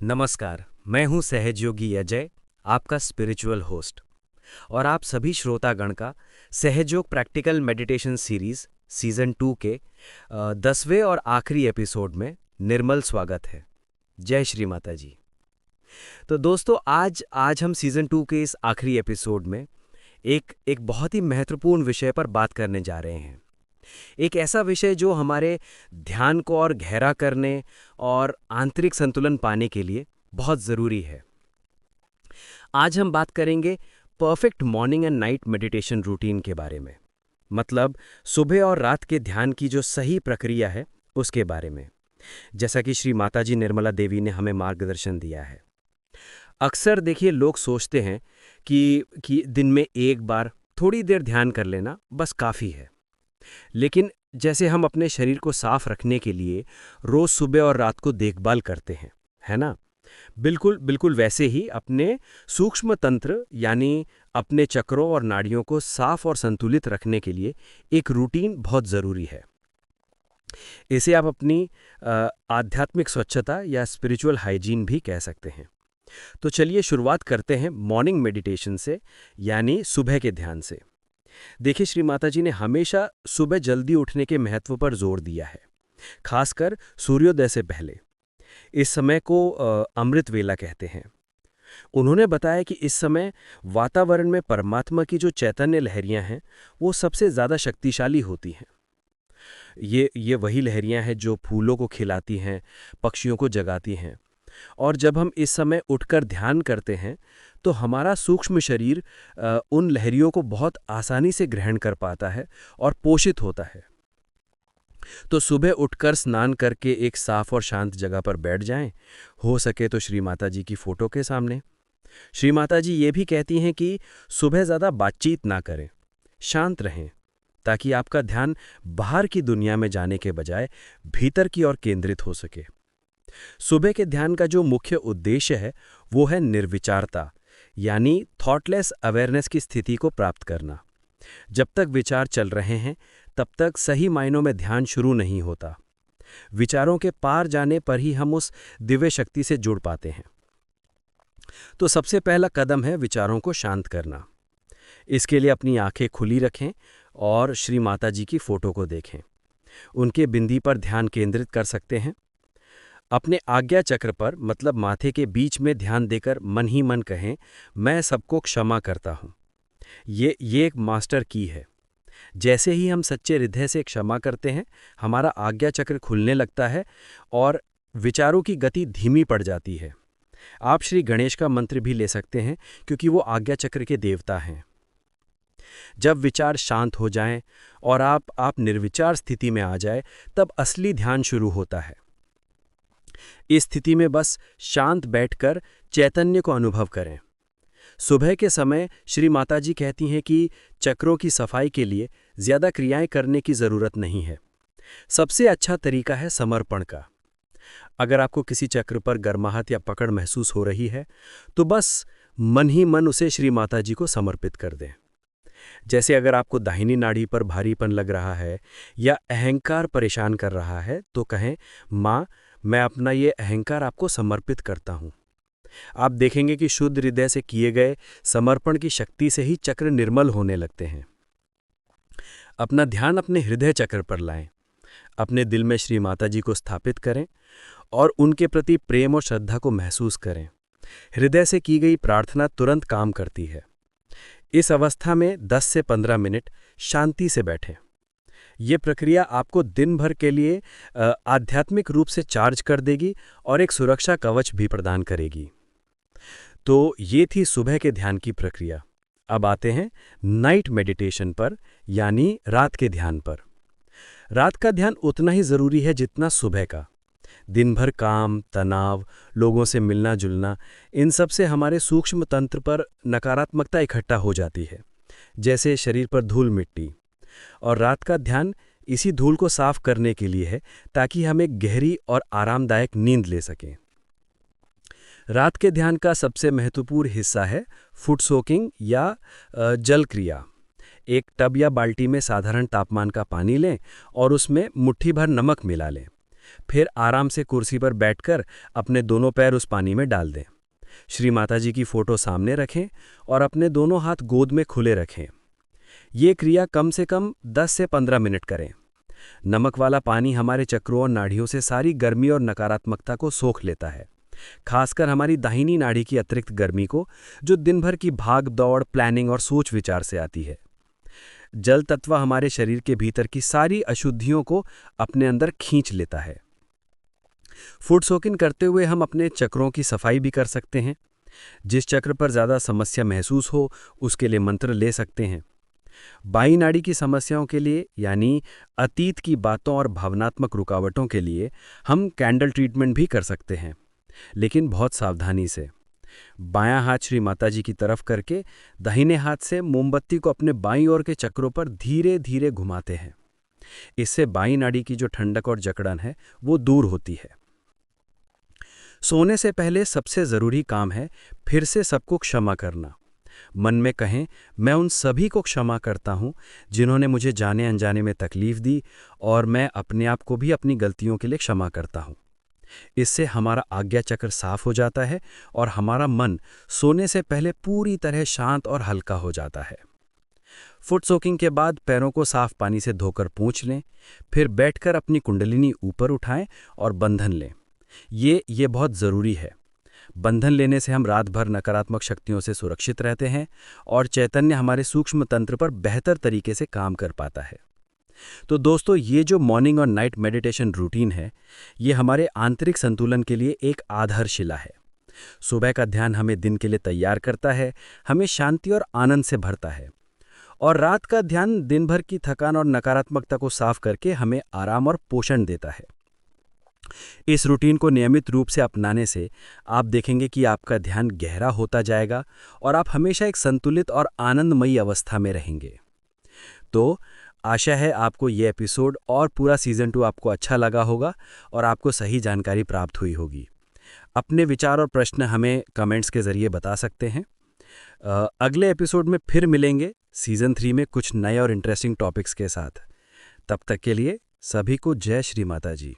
नमस्कार, मैं हूं सहजयोगी अजय, आपका स्पिरिचुअल होस्ट और आप सभी श्रोतागण का Sahajyoga practical meditation series season 2 के 10वें और आखिरी एपिसोड में निर्मल स्वागत है। जय श्री माता जी। तो दोस्तों आज हम सीजन 2 के इस आखिरी एपिसोड में एक बहुत ही महत्वपूर्ण विषय पर बात करने जा रहे हैं। एक ऐसा विषय जो हमारे ध्यान को और गहरा करने और आंतरिक संतुलन पाने के लिए बहुत ज़रूरी है। आज हम बात करेंगे perfect morning and night meditation routine के बारे में, मतलब सुबह और रात के ध्यान की जो सही प्रक्रिया है उसके बारे में, जैसा कि श्री माताजी निर्मला देवी ने हमें मार्गदर्शन दिया है। अक्सर देखिए, लोग सोचते हैं कि दिन में एक बार थोड़ी देर ध्यान कर लेना बस काफ़ी है। लेकिन जैसे हम अपने शरीर को साफ रखने के लिए रोज सुबह और रात को देखभाल करते हैं, है ना? बिल्कुल बिल्कुल वैसे ही अपने सूक्ष्म तंत्र यानी अपने चक्रों और नाड़ियों को साफ और संतुलित रखने के लिए एक रूटीन बहुत ज़रूरी है। इसे आप अपनी आध्यात्मिक स्वच्छता या स्पिरिचुअल हाइजीन भी कह सकते हैं। तो चलिए शुरुआत करते हैं मॉर्निंग मेडिटेशन से, यानी सुबह के ध्यान से। देखिए, श्री माता जी ने हमेशा सुबह जल्दी उठने के महत्व पर जोर दिया है, खासकर सूर्योदय से पहले। इस समय को अमृत वेला कहते हैं। उन्होंने बताया कि इस समय वातावरण में परमात्मा की जो चैतन्य लहरियां हैं वो सबसे ज़्यादा शक्तिशाली होती हैं। ये वही लहरियां हैं जो फूलों को खिलाती हैं, पक्षियों को जगाती हैं। और जब हम इस समय उठकर ध्यान करते हैं तो हमारा सूक्ष्म शरीर उन लहरियों को बहुत आसानी से ग्रहण कर पाता है और पोषित होता है। तो सुबह उठकर स्नान करके एक साफ और शांत जगह पर बैठ जाएं, हो सके तो श्री माता जी की फोटो के सामने। श्री माता जी ये भी कहती हैं कि सुबह ज़्यादा बातचीत ना करें, शांत रहें, ताकि आपका ध्यान बाहर की दुनिया में जाने के बजाय भीतर की ओर केंद्रित हो सके। सुबह के ध्यान का जो मुख्य उद्देश्य है वो है निर्विचारता, यानी थॉटलेस अवेयरनेस की स्थिति को प्राप्त करना। जब तक विचार चल रहे हैं तब तक सही मायनों में ध्यान शुरू नहीं होता। विचारों के पार जाने पर ही हम उस दिव्य शक्ति से जुड़ पाते हैं। तो सबसे पहला कदम है विचारों को शांत करना। इसके लिए अपनी आंखें खुली रखें और श्री माता जी की फोटो को देखें। उनके बिंदी पर ध्यान केंद्रित कर सकते हैं। अपने आज्ञा चक्र पर, मतलब माथे के बीच में ध्यान देकर मन ही मन कहें, मैं सबको क्षमा करता हूँ। ये एक मास्टर की है। जैसे ही हम सच्चे हृदय से क्षमा करते हैं, हमारा आज्ञा चक्र खुलने लगता है और विचारों की गति धीमी पड़ जाती है। आप श्री गणेश का मंत्र भी ले सकते हैं, क्योंकि वो आज्ञा चक्र के देवता हैं। जब विचार शांत हो जाएं और आप निर्विचार स्थिति में आ जाए, तब असली ध्यान शुरू होता है। इस स्थिति में बस शांत बैठकर चैतन्य को अनुभव करें। सुबह के समय श्री माता जी कहती हैं कि चक्रों की सफाई के लिए ज्यादा क्रियाएं करने की जरूरत नहीं है। सबसे अच्छा तरीका है समर्पण का। अगर आपको किसी चक्र पर गर्माहट या पकड़ महसूस हो रही है तो बस मन ही मन उसे श्री माता जी को समर्पित कर दें। जैसे अगर आपको दाहिनी नाड़ी पर भारीपन लग रहा है या अहंकार परेशान कर रहा है तो कहें, माँ, मैं अपना ये अहंकार आपको समर्पित करता हूँ। आप देखेंगे कि शुद्ध हृदय से किए गए समर्पण की शक्ति से ही चक्र निर्मल होने लगते हैं। अपना ध्यान अपने हृदय चक्र पर लाएं। अपने दिल में श्री माता जी को स्थापित करें और उनके प्रति प्रेम और श्रद्धा को महसूस करें। हृदय से की गई प्रार्थना तुरंत काम करती है। इस अवस्था में 10 से 15 मिनट शांति से बैठें। ये प्रक्रिया आपको दिन भर के लिए आध्यात्मिक रूप से चार्ज कर देगी और एक सुरक्षा कवच भी प्रदान करेगी। तो ये थी सुबह के ध्यान की प्रक्रिया। अब आते हैं नाइट मेडिटेशन पर, यानी रात के ध्यान पर। रात का ध्यान उतना ही ज़रूरी है जितना सुबह का। दिन भर काम, तनाव, लोगों से मिलना जुलना, इन सब से हमारे सूक्ष्म तंत्र पर नकारात्मकता इकट्ठा हो जाती है, जैसे शरीर पर धूल मिट्टी। और रात का ध्यान इसी धूल को साफ करने के लिए है, ताकि हम एक गहरी और आरामदायक नींद ले सकें। रात के ध्यान का सबसे महत्वपूर्ण हिस्सा है फुट सोकिंग या जल क्रिया। एक टब या बाल्टी में साधारण तापमान का पानी लें और उसमें मुट्ठी भर नमक मिला लें। फिर आराम से कुर्सी पर बैठकर अपने दोनों पैर उस पानी में डाल दें। श्री माता जी की फोटो सामने रखें और अपने दोनों हाथ गोद में खुले रखें। ये क्रिया कम से कम 10 से 15 मिनट करें। नमक वाला पानी हमारे चक्रों और नाड़ियों से सारी गर्मी और नकारात्मकता को सोख लेता है, खासकर हमारी दाहिनी नाड़ी की अतिरिक्त गर्मी को, जो दिन भर की भाग दौड़, प्लानिंग और सोच विचार से आती है। जल तत्व हमारे शरीर के भीतर की सारी अशुद्धियों को अपने अंदर खींच लेता है। फुट सोकिंग करते हुए हम अपने चक्रों की सफाई भी कर सकते हैं। जिस चक्र पर ज़्यादा समस्या महसूस हो उसके लिए मंत्र ले सकते हैं। बाई नाड़ी की समस्याओं के लिए, यानी अतीत की बातों और भावनात्मक रुकावटों के लिए, हम कैंडल ट्रीटमेंट भी कर सकते हैं, लेकिन बहुत सावधानी से। बायां हाथ श्री माता जी की तरफ करके दाहिने हाथ से मोमबत्ती को अपने बाईं ओर के चक्रों पर धीरे धीरे घुमाते हैं। इससे बाईं नाड़ी की जो ठंडक और जकड़न है वो दूर होती है। सोने से पहले सबसे ज़रूरी काम है फिर से सबको क्षमा करना। मन में कहें, मैं उन सभी को क्षमा करता हूँ जिन्होंने मुझे जाने अनजाने में तकलीफ दी, और मैं अपने आप को भी अपनी गलतियों के लिए क्षमा करता हूँ। इससे हमारा आज्ञा चक्र साफ हो जाता है और हमारा मन सोने से पहले पूरी तरह शांत और हल्का हो जाता है। फुट सोकिंग के बाद पैरों को साफ पानी से धोकर पोंछ लें, फिर बैठकर अपनी कुंडलिनी ऊपर उठाएं और बंधन लें। ये बहुत ज़रूरी है। बंधन लेने से हम रात भर नकारात्मक शक्तियों से सुरक्षित रहते हैं और चैतन्य हमारे सूक्ष्म तंत्र पर बेहतर तरीके से काम कर पाता है। तो दोस्तों, ये जो मॉर्निंग और नाइट मेडिटेशन रूटीन है, ये हमारे आंतरिक संतुलन के लिए एक आधारशिला है। सुबह का ध्यान हमें दिन के लिए तैयार करता है, हमें शांति और आनंद से भरता है, और रात का ध्यान दिन भर की थकान और नकारात्मकता को साफ करके हमें आराम और पोषण देता है। इस रूटीन को नियमित रूप से अपनाने से आप देखेंगे कि आपका ध्यान गहरा होता जाएगा और आप हमेशा एक संतुलित और आनंदमयी अवस्था में रहेंगे। तो आशा है आपको ये एपिसोड और पूरा सीज़न 2 आपको अच्छा लगा होगा और आपको सही जानकारी प्राप्त हुई होगी। अपने विचार और प्रश्न हमें कमेंट्स के ज़रिए बता सकते हैं। अगले एपिसोड में फिर मिलेंगे सीज़न 3 में कुछ नए और इंटरेस्टिंग टॉपिक्स के साथ। तब तक के लिए सभी को जय श्री माता जी।